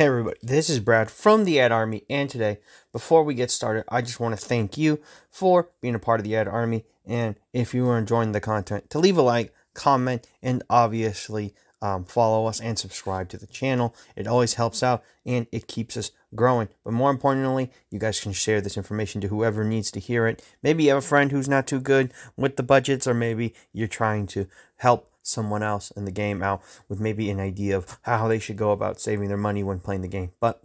Hey everybody, this is Brad from the Ad Army, and today, before we get started, I just want to thank you for being a part of the Ad Army, and if you are enjoying the content, to leave a like, comment, and obviously follow us and subscribe to the channel. It always helps out, and it keeps us growing. But more importantly, you guys can share this information to whoever needs to hear it. Maybe you have a friend who's not too good with the budgets, or maybe you're trying to help someone else in the game out with maybe an idea of how they should go about saving their money when playing the game. But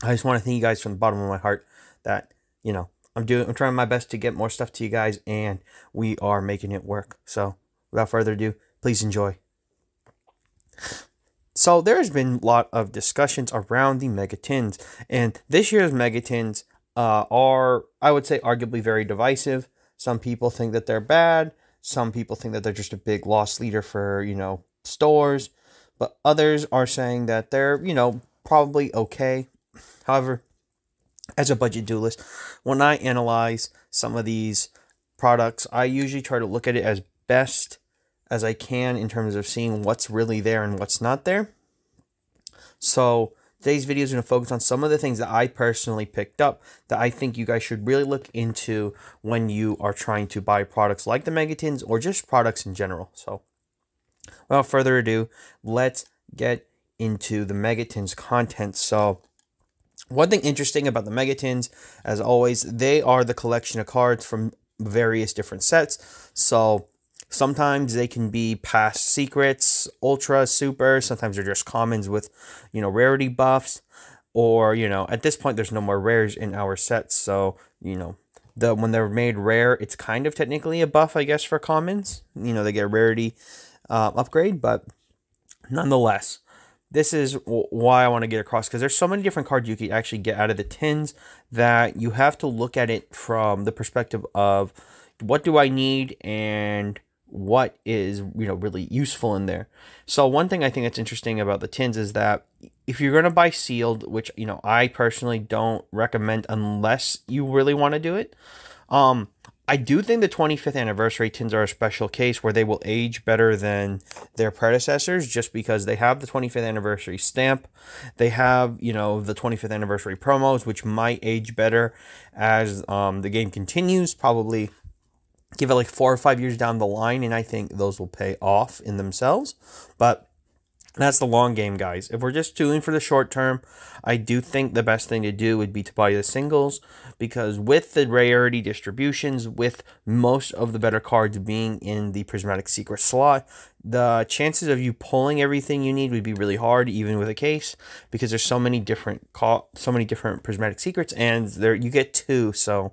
I just want to thank you guys from the bottom of my heart that, I'm trying my best to get more stuff to you guys, and we are making it work. So without further ado, please enjoy. So there has been a lot of discussions around the Mega Tins, and this year's Mega Tins are, I would say, arguably very divisive. Some people think that they're bad. Some people think that they're just a big loss leader for, stores. But others are saying that they're, probably okay. However, as a budget duelist, when I analyze some of these products, I usually try to look at it as best as I can in terms of seeing what's really there and what's not there. So today's video is going to focus on some of the things that I personally picked up that I think you guys should really look into when you are trying to buy products like the Mega Tins or just products in general. So without further ado, let's get into the Mega Tins content. So one thing interesting about the Mega Tins, as always, they are the collection of cards from various different sets. So sometimes they can be past secrets, ultra, super. Sometimes they're just commons with, rarity buffs. Or, at this point, there's no more rares in our sets. So, when they're made rare, it's kind of technically a buff, I guess, for commons. They get a rarity upgrade. But nonetheless, this is why I want to get across. Because there's so many different cards you can actually get out of the tins that you have to look at it from the perspective of what do I need and what is really useful in there. So one thing I think that's interesting about the tins is that if you're going to buy sealed, which I personally don't recommend unless you really want to do it, I do think the 25th anniversary tins are a special case where they will age better than their predecessors, just because they have the 25th anniversary stamp. They have, the 25th anniversary promos, which might age better as the game continues, probably give it like 4 or 5 years down the line, and I think those will pay off in themselves. But that's the long game, guys. If we're just doing for the short term, I do think the best thing to do would be to buy the singles, because with the rarity distributions, with most of the better cards being in the prismatic secret slot, the chances of you pulling everything you need would be really hard, even with a case, because there's so many different prismatic secrets, and there you get 2, so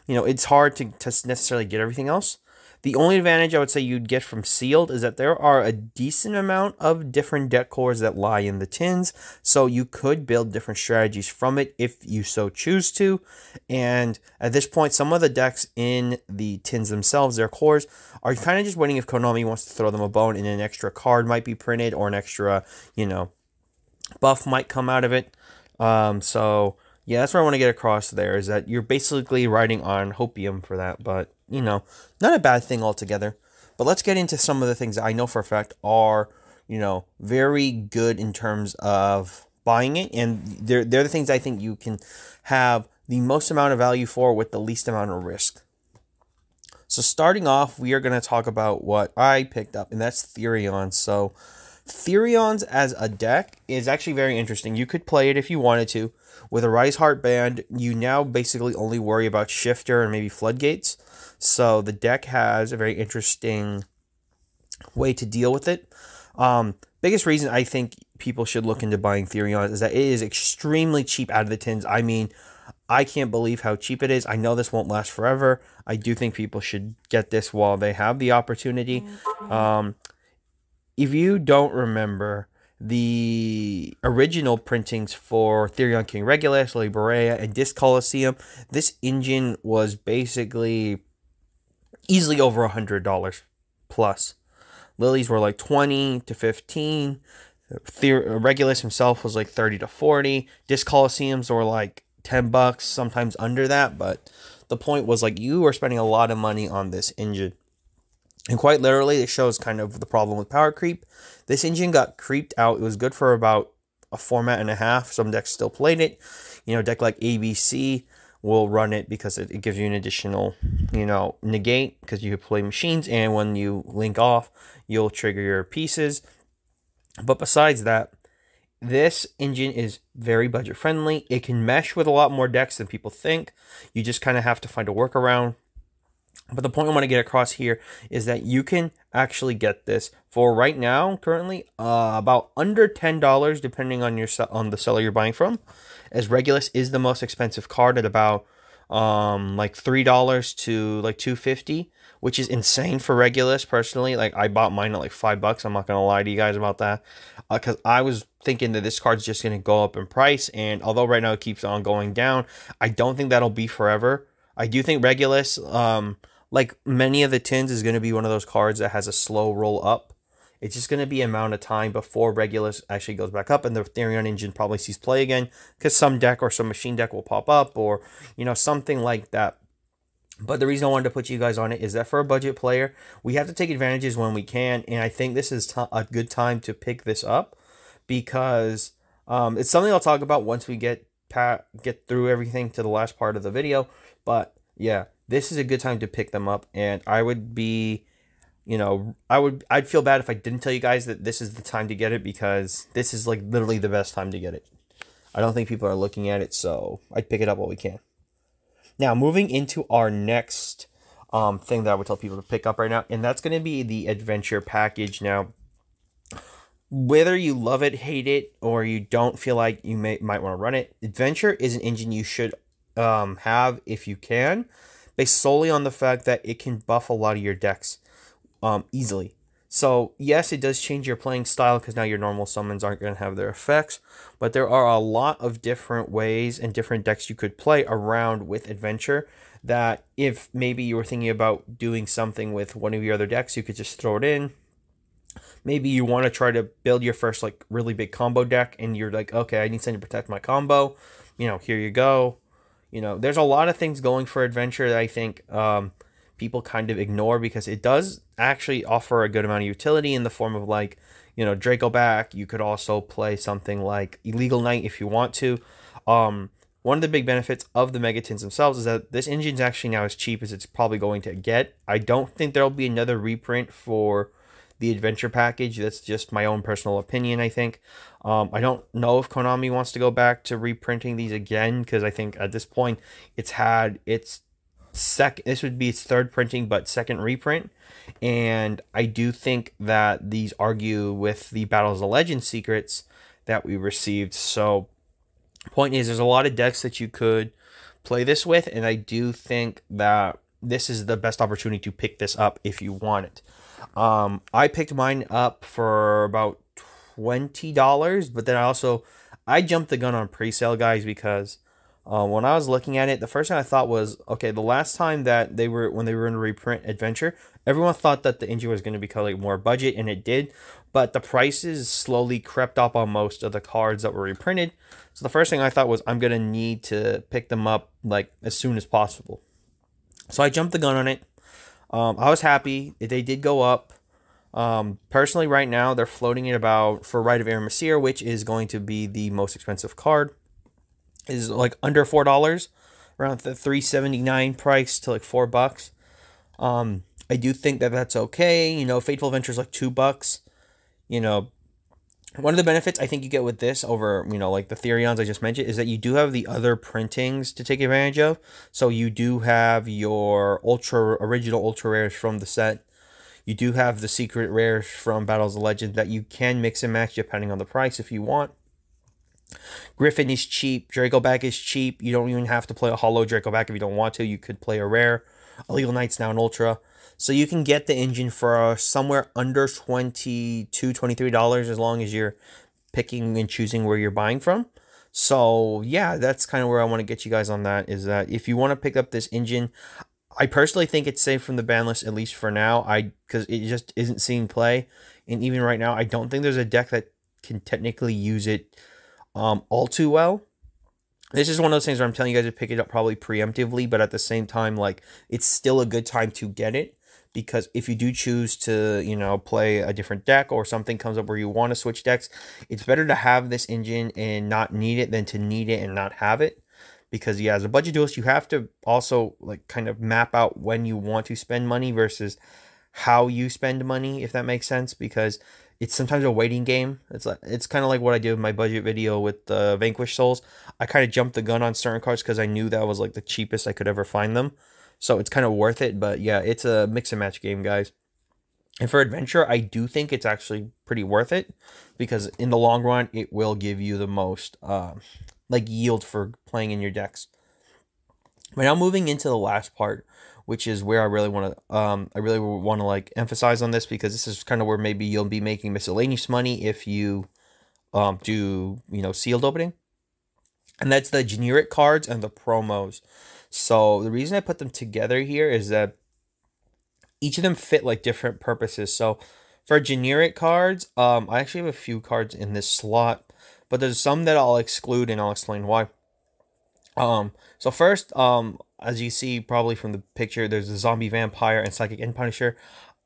it's hard to necessarily get everything else. The only advantage I would say you'd get from sealed is that there are a decent amount of different deck cores that lie in the tins, so you could build different strategies from it if you so choose to. And at this point, some of the decks in the tins themselves, their cores, are kind of just waiting if Konami wants to throw them a bone and an extra card might be printed or an extra, buff might come out of it. So yeah, that's what I want to get across there, is that you're basically riding on hopium for that, but, not a bad thing altogether. But let's get into some of the things that I know for a fact are, very good in terms of buying it, and they're the things I think you can have the most amount of value for with the least amount of risk. So starting off, we are going to talk about what I picked up, and that's Therions. So Therions as a deck is actually very interesting. You could play it if you wanted to. With a Rise Heart Band, you now basically only worry about Shifter and maybe Floodgates. So the deck has a very interesting way to deal with it. Biggest reason I think people should look into buying Therions is that it is extremely cheap out of the tins. I mean, I can't believe how cheap it is. I know this won't last forever. I do think people should get this while they have the opportunity. If you don't remember the original printings for Therion King Regulus, Lily Berea, and Disc Coliseum, this engine was basically easily over $100 plus. Lily's were like 20 to 15. Regulus himself was like 30 to 40. Disc Coliseums were like $10, sometimes under that, but the point was, like, you were spending a lot of money on this engine. And quite literally, it shows kind of the problem with power creep. This engine got creeped out. It was good for about a format and a half. Some decks still played it. You know, a deck like ABC will run it because it gives you an additional, you know, negate because you play machines, and when you link off, you'll trigger your pieces. But besides that, this engine is very budget friendly. It can mesh with a lot more decks than people think. You just kind of have to find a workaround. But the point I want to get across here is that you can actually get this for right now, currently, about under $10, depending on the seller you're buying from. As Regulus is the most expensive card at about like $3 to like $2.50, which is insane for Regulus. Personally, like I bought mine at like $5. I'm not gonna lie to you guys about that, because I was thinking that this card's just gonna go up in price, and although right now it keeps on going down, I don't think that'll be forever. I do think Regulus, like many of the tins, is going to be one of those cards that has a slow roll up. It's just going to be an amount of time before Regulus actually goes back up, and the Therion engine probably sees play again, because some deck or some machine deck will pop up, or, you know, something like that. But the reason I wanted to put you guys on it is that for a budget player, we have to take advantages when we can, and I think this is a good time to pick this up, because it's something I'll talk about once we get through everything to the last part of the video. But yeah, this is a good time to pick them up, and I would be, you know, I'd feel bad if I didn't tell you guys that this is the time to get it, because this is like literally the best time to get it. I don't think people are looking at it, so I'd pick it up while we can. Now, moving into our next thing that I would tell people to pick up right now, and that's going to be the Adventure package. Now, whether you love it, hate it, or you don't feel like you might want to run it, Adventure is an engine you should have if you can, based solely on the fact that it can buff a lot of your decks easily. So yes, it does change your playing style, because now your normal summons aren't going to have their effects, but there are a lot of different ways and different decks you could play around with Adventure, that if maybe you were thinking about doing something with one of your other decks, you could just throw it in. Maybe you want to try to build your first like really big combo deck, and you're like, okay, I need something to protect my combo. You know, here you go. You know, there's a lot of things going for Adventure that I think people kind of ignore, because it does actually offer a good amount of utility in the form of, like, you know, Draco back. You could also play something like Illegal Knight if you want to. One of the big benefits of the Megatins themselves is that this engine's actually now as cheap as it's probably going to get. I don't think there'll be another reprint for the Adventure package. That's just my own personal opinion, I think. I don't know if Konami wants to go back to reprinting these again, because I think at this point it's had its this would be its third printing, but second reprint. And I do think that these argue with the Battles of Legends secrets that we received. So point is, there's a lot of decks that you could play this with, and I do think that this is the best opportunity to pick this up if you want it. I picked mine up for about $20, but then I jumped the gun on pre-sale, guys, because when I was looking at it, the first thing I thought was, okay, the last time that when they were in a reprint Adventure, everyone thought that the engine was going to become like more budget, and it did, but the prices slowly crept up on most of the cards that were reprinted. So the first thing I thought was, I'm going to need to pick them up like as soon as possible. So I jumped the gun on it. I was happy. They did go up. Personally, right now, they're floating at about, for Rite of Aramesir, which is going to be the most expensive card, is like under $4, around the $3.79 price to like $4. I do think that that's okay. You know, Fateful Adventure is like $2. You know, one of the benefits I think you get with this over, you know, like the Therions I just mentioned, is that you do have the other printings to take advantage of. So you do have your original ultra rares from the set. You do have the secret rares from Battles of Legends that you can mix and match depending on the price if you want. Griffin is cheap. Dracoback is cheap. You don't even have to play a holo Dracoback if you don't want to. You could play a rare. Illegal Knight's now an ultra. So you can get the engine for somewhere under $22, $23 as long as you're picking and choosing where you're buying from. So yeah, that's kind of where I want to get you guys on that, is that if you want to pick up this engine, I personally think it's safe from the ban list, at least for now, because it just isn't seeing play. And even right now, I don't think there's a deck that can technically use it all too well. This is one of those things where I'm telling you guys to pick it up probably preemptively, but at the same time, like, it's still a good time to get it, because if you do choose to, play a different deck or something comes up where you want to switch decks, it's better to have this engine and not need it than to need it and not have it. Because yeah, as a budget duelist, you have to also like kind of map out when you want to spend money versus how you spend money, if that makes sense, because it's sometimes a waiting game. It's kind of like what I did with my budget video with the Vanquish Souls. I kind of jumped the gun on certain cards because I knew that was like the cheapest I could ever find them. So it's kind of worth it. But yeah, it's a mix and match game, guys. And for adventure, I do think it's actually pretty worth it because in the long run, it will give you the most like yield for playing in your decks. But now moving into the last part, which is where I really want to like emphasize on this, because this is kind of where maybe you'll be making miscellaneous money if you do sealed opening, and that's the generic cards and the promos. So the reason I put them together here is that each of them fit like different purposes. So for generic cards, I actually have a few cards in this slot, but there's some that I'll exclude and I'll explain why. So first, as you see probably from the picture, there's the Zombie Vampire and Psychic End Punisher.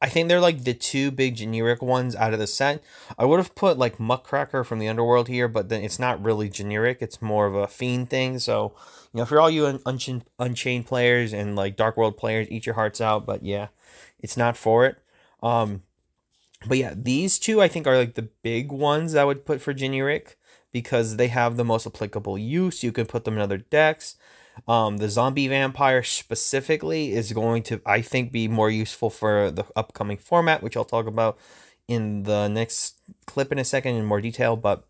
I think they're like the two big generic ones out of the set. I would have put like Muckracker from the Underworld here, but then it's not really generic. It's more of a fiend thing. So, for all you Unchained players and like Dark World players, eat your hearts out. But yeah, it's not for it. But yeah, these two I think are like the big ones I would put for generic because they have the most applicable use. You can put them in other decks. The Zombie Vampire specifically is going to, I think, be more useful for the upcoming format, which I'll talk about in the next clip in a second in more detail. But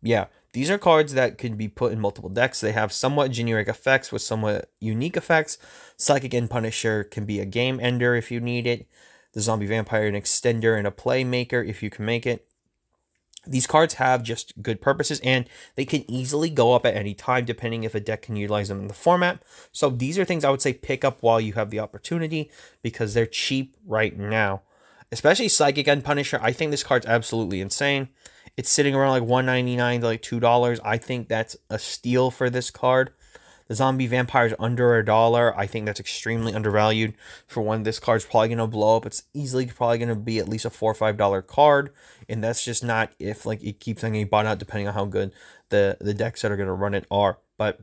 yeah, these are cards that can be put in multiple decks. They have somewhat generic effects with somewhat unique effects. Psychic End Punisher can be a game ender if you need it. The Zombie Vampire, an extender and a playmaker if you can make it. These cards have just good purposes, and they can easily go up at any time depending if a deck can utilize them in the format. So these are things I would say pick up while you have the opportunity because they're cheap right now. Especially Psychic End Punisher. I think this card's absolutely insane. It's sitting around like $1.99 to like $2. I think that's a steal for this card. The Zombie Vampire is under $1. I think that's extremely undervalued for when this card's probably going to blow up. It's easily probably going to be at least a $4 or $5 card. And that's just not if like it keeps on getting bought out depending on how good the decks that are going to run it are. But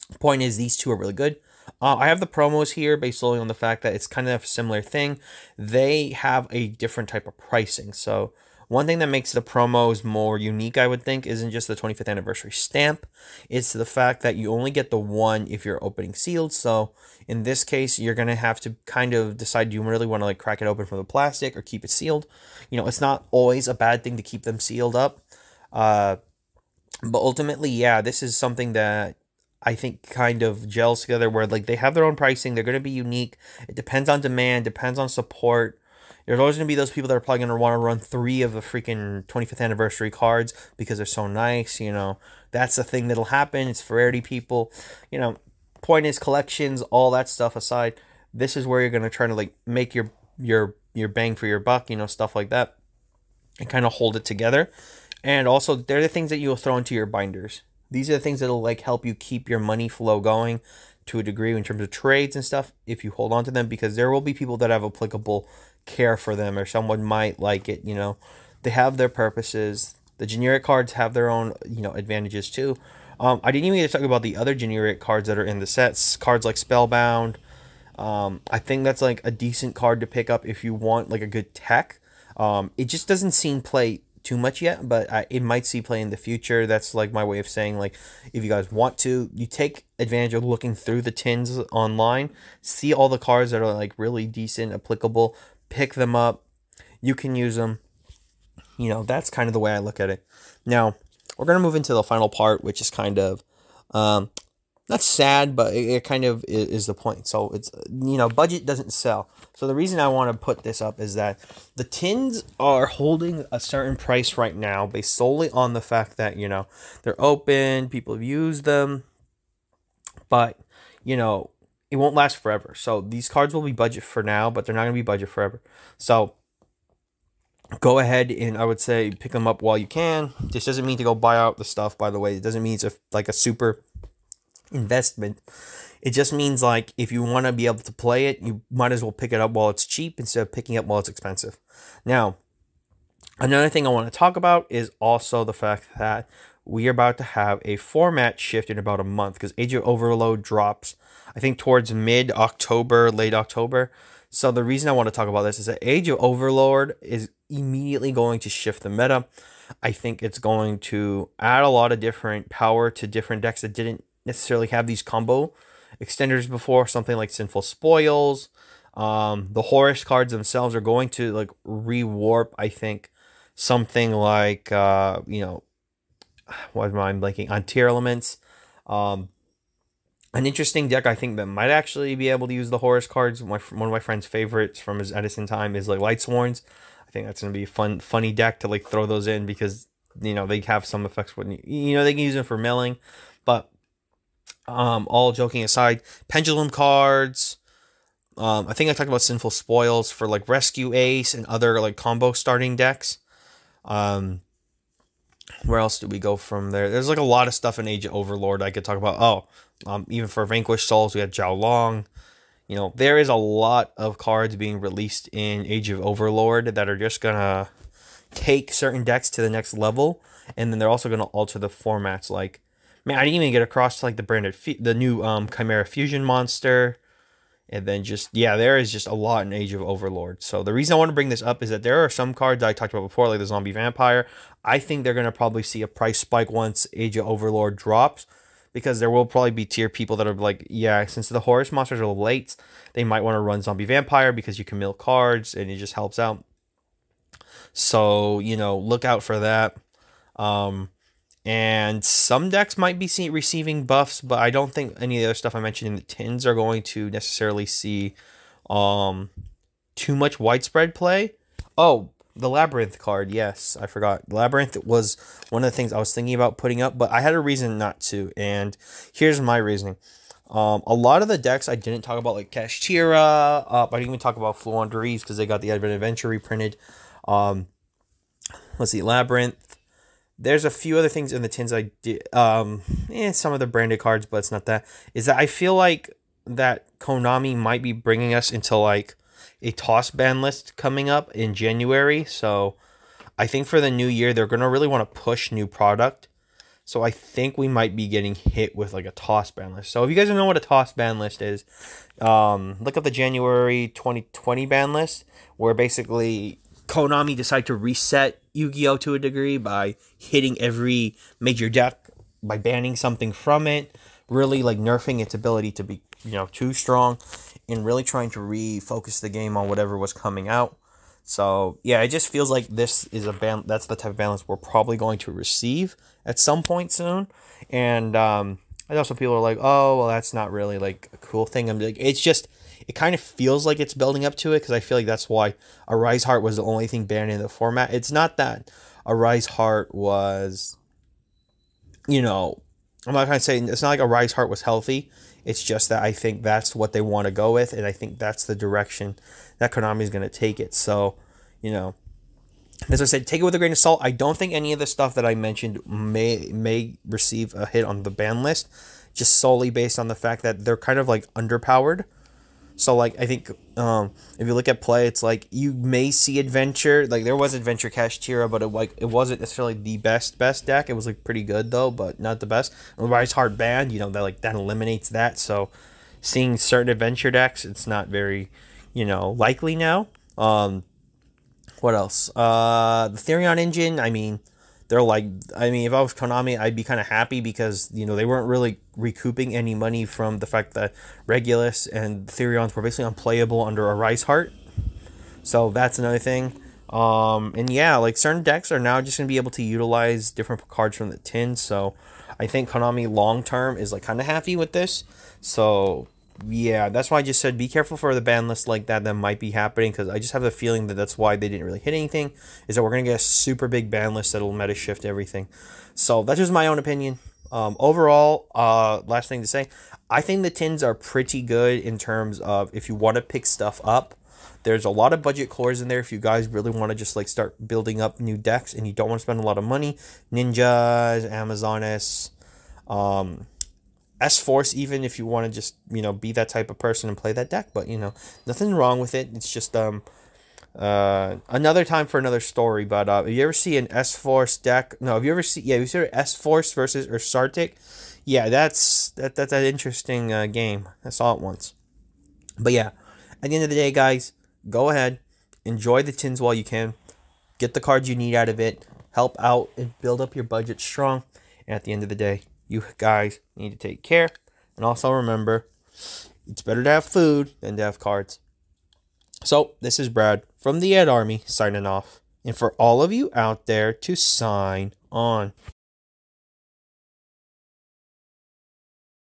the point is these two are really good. I have the promos here based solely on the fact that it's kind of a similar thing. They have a different type of pricing. So one thing that makes the promos more unique, I would think, isn't just the 25th anniversary stamp. It's the fact that you only get the one if you're opening sealed. So in this case, you're going to have to kind of decide, do you really want to like crack it open from the plastic or keep it sealed? It's not always a bad thing to keep them sealed up. But ultimately, yeah, this is something that I think kind of gels together where like they have their own pricing. They're going to be unique. It depends on demand, depends on support. There's always going to be those people that are probably going to want to run 3 of the freaking 25th anniversary cards because they're so nice, That's the thing that'll happen. It's for rarity people. Point is collections, all that stuff aside, this is where you're going to try to like make your bang for your buck, stuff like that. And kind of hold it together. And also, they're the things that you'll throw into your binders. These are the things that'll like help you keep your money flow going to a degree in terms of trades and stuff if you hold on to them, because there will be people that have applicable care for them or someone might like it. They have their purposes. The generic cards have their own advantages too. I didn't even get to talk about the other generic cards that are in the sets. Cards like Spellbound. I think that's like a decent card to pick up if you want like a good tech. It just doesn't seem play too much yet, but it might see play in the future. That's like my way of saying, like, if you guys want to, you take advantage of looking through the tins online, see all the cards that are like really decent, applicable, pick them up. You can use them. That's kind of the way I look at it. Now, we're going to move into the final part, which is kind of not sad, but it kind of is the point. So it's, budget doesn't sell. So the reason I want to put this up is that the tins are holding a certain price right now based solely on the fact that, they're open, people have used them, but, it won't last forever. So these cards will be budget for now, but they're not going to be budget forever. So go ahead and I would say pick them up while you can. This doesn't mean to go buy out the stuff, by the way. It doesn't mean it's like a super investment. It just means like if you want to be able to play it, you might as well pick it up while it's cheap instead of picking it up while it's expensive. Now, another thing I want to talk about is also the fact that we are about to have a format shift in about a month because Age of Overload drops, I think, towards mid-October, late October. So the reason I want to talk about this is that Age of Overlord is immediately going to shift the meta. I think it's going to add a lot of different power to different decks that didn't necessarily have these combo extenders before. Something like Sinful Spoils. The Horus cards themselves are going to like rewarp, I think, something like, what am I blanking on? Tier Elements. An interesting deck I think that might actually be able to use the Horus cards. One of my friend's favorites from his Edison time is like Lightsworns. I think that's going to be a funny deck to like throw those in because, they have some effects when, they can use them for milling. But all joking aside, Pendulum cards. I think I talked about Sinful Spoils for like Rescue Ace and other like combo starting decks. Where else do we go from there? There's like a lot of stuff in Age of Overlord I could talk about. Even for Vanquished Souls, we had Zhao Long. There is a lot of cards being released in Age of Overlord that are just gonna take certain decks to the next level, and then they're also gonna alter the formats. Like, man, I didn't even get across to like the new Chimera Fusion monster. And then there is just a lot in Age of Overlord. So the reason I want to bring this up is that there are some cards I talked about before, like the Zombie Vampire. I think they're going to probably see a price spike once Age of Overlord drops, because there will probably be tier people that are like, yeah, since the Horus monsters are late, they might want to run Zombie Vampire because you can mill cards and it just helps out. So, look out for that. And some decks might be receiving buffs, but I don't think any of the other stuff I mentioned in the tins are going to necessarily see too much widespread play. Oh, the Labyrinth card. Yes, I forgot. Labyrinth was one of the things I was thinking about putting up, but I had a reason not to. And here's my reasoning. A lot of the decks I didn't talk about, like Kashtira. I didn't even talk about Fluanderies because they got the Advent Adventure reprinted. Let's see, Labyrinth. There's a few other things in the tins I did. Some of the branded cards, but it's not that. Is that I feel like that Konami might be bringing us into like a toss ban list coming up in January. So I think for the new year, they're going to really want to push new product. So I think we might be getting hit with like a toss ban list. So if you guys don't know what a toss ban list is, look up the January 2020 ban list, where basically Konami decided to reset Yu-Gi-Oh! To a degree by hitting every major deck, by banning something from it, really like nerfing its ability to be, too strong, and really trying to refocus the game on whatever was coming out. So yeah, it just feels like this is that's the type of balance we're probably going to receive at some point soon. And I know some people are like, oh, well, that's not really like a cool thing. I'm like, it kind of feels like it's building up to it, because I feel like that's why Arise Heart was the only thing banned in the format. It's not that Arise Heart was, I'm not going to say, it's not like Arise Heart was healthy. It's just that I think that's what they want to go with, and I think that's the direction that Konami is going to take it. So, as I said, take it with a grain of salt. I don't think any of the stuff that I mentioned may receive a hit on the ban list, just solely based on the fact that they're kind of like underpowered. So, like, I think if you look at play, it's like you may see Adventure. Like, there was Adventure Kashtira, but it wasn't necessarily the best deck. It was, like, pretty good, though, but not the best. And Rise Heart Band, that eliminates that. So, seeing certain Adventure decks, it's not very, likely now. What else? The Therion Engine, they're like, if I was Konami, I'd be kind of happy because, they weren't really recouping any money from the fact that Regulus and Therions were basically unplayable under Arise Heart. So that's another thing. And yeah, like certain decks are now just going to be able to utilize different cards from the tin. So I think Konami long term is like kind of happy with this. So yeah, that's why I just said be careful for the ban list like that might be happening, because I just have the feeling that that's why they didn't really hit anything, is that we're going to get a super big ban list that'll meta shift everything. So that's just my own opinion. Overall, last thing to say, I think the tins are pretty good in terms of if you want to pick stuff up. There's a lot of budget cores in there if you guys really want to just like start building up new decks and you don't want to spend a lot of money. Ninjas, Amazonas, S-Force, even if you want to just, be that type of person and play that deck. But, nothing wrong with it. It's just another time for another story. But if you ever see an S-Force deck, no, if you ever see, yeah, you see S-Force versus Ursartic, yeah, that's an interesting game. I saw it once. But yeah, at the end of the day, guys, go ahead, enjoy the tins while you can, get the cards you need out of it, help out and build up your budget strong. And at the end of the day, you guys need to take care. And also remember, it's better to have food than to have cards. So, this is Brad from the Ed Army signing off. And for all of you out there to sign on.